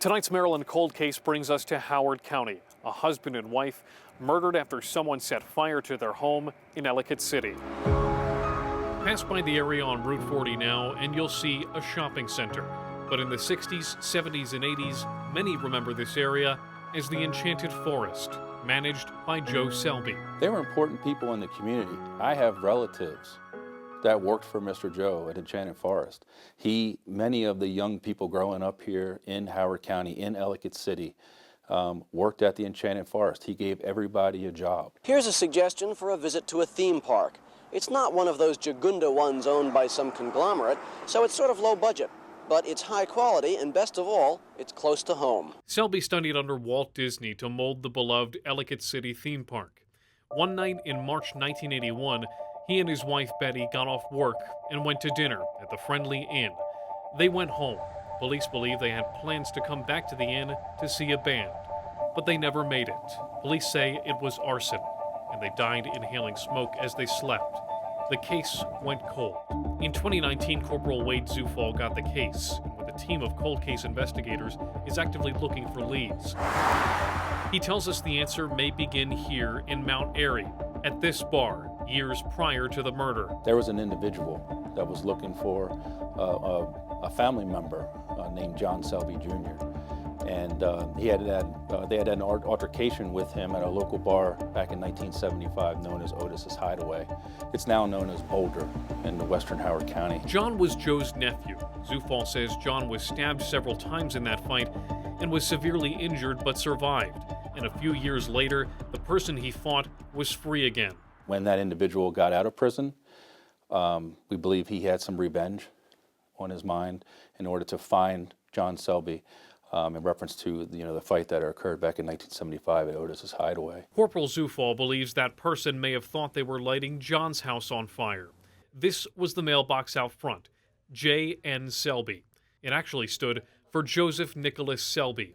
Tonight's Maryland cold case brings us to Howard County. A husband and wife murdered after someone set fire to their home in Ellicott City. Pass by the area on Route 40 now and you'll see a shopping center. But in the 60s, 70s, and 80s, many remember this area as the Enchanted Forest, managed by Joe Selby. They were important people in the community. I have relatives that worked for Mr. Joe at Enchanted Forest. Many of the young people growing up here in Howard County, in Ellicott City, worked at the Enchanted Forest. He gave everybody a job. Here's a suggestion for a visit to a theme park. It's not one of those Jagunda ones owned by some conglomerate, so it's sort of low budget. But it's high quality, and best of all, it's close to home. Selby studied under Walt Disney to mold the beloved Ellicott City theme park. One night in March 1981, he and his wife Betty got off work and went to dinner at the Friendly Inn. They went home. Police believe they had plans to come back to the inn to see a band, but they never made it. Police say it was arson, and they died inhaling smoke as they slept. The case went cold. In 2019, Corporal Wade Zufall got the case, and with a team of cold case investigators, is actively looking for leads. He tells us the answer may begin here in Mount Airy, at this bar, years prior to the murder. There was an individual that was looking for a family member named John Selby Jr. And they had an altercation with him at a local bar back in 1975 known as Otis's Hideaway. It's now known as Boulder in the western Howard County. John was Joe's nephew. Zufall says John was stabbed several times in that fight and was severely injured but survived. And a few years later, the person he fought was free again. When that individual got out of prison, we believe he had some revenge on his mind in order to find John Selby. In reference to the fight that occurred back in 1975 at Otis's Hideaway. Corporal Zufall believes that person may have thought they were lighting John's house on fire. This was the mailbox out front, J.N. Selby. It actually stood for Joseph Nicholas Selby.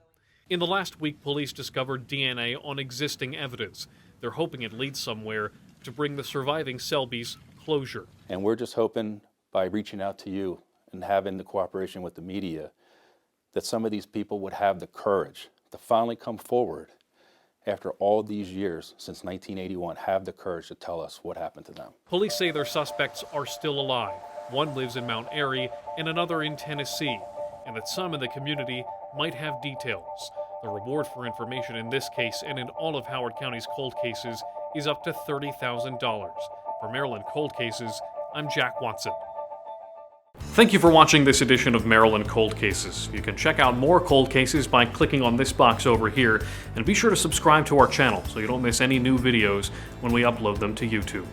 In the last week, police discovered DNA on existing evidence. They're hoping it leads somewhere to bring the surviving Selbys closure. And we're just hoping by reaching out to you and having the cooperation with the media that some of these people would have the courage to finally come forward after all these years since 1981, have the courage to tell us what happened to them. Police say their suspects are still alive. One lives in Mount Airy and another in Tennessee, and that some in the community might have details. The reward for information in this case and in all of Howard County's cold cases is up to $30,000. For Maryland Cold Cases, I'm Jack Watson. Thank you for watching this edition of Maryland Cold Cases. You can check out more cold cases by clicking on this box over here, and be sure to subscribe to our channel so you don't miss any new videos when we upload them to YouTube.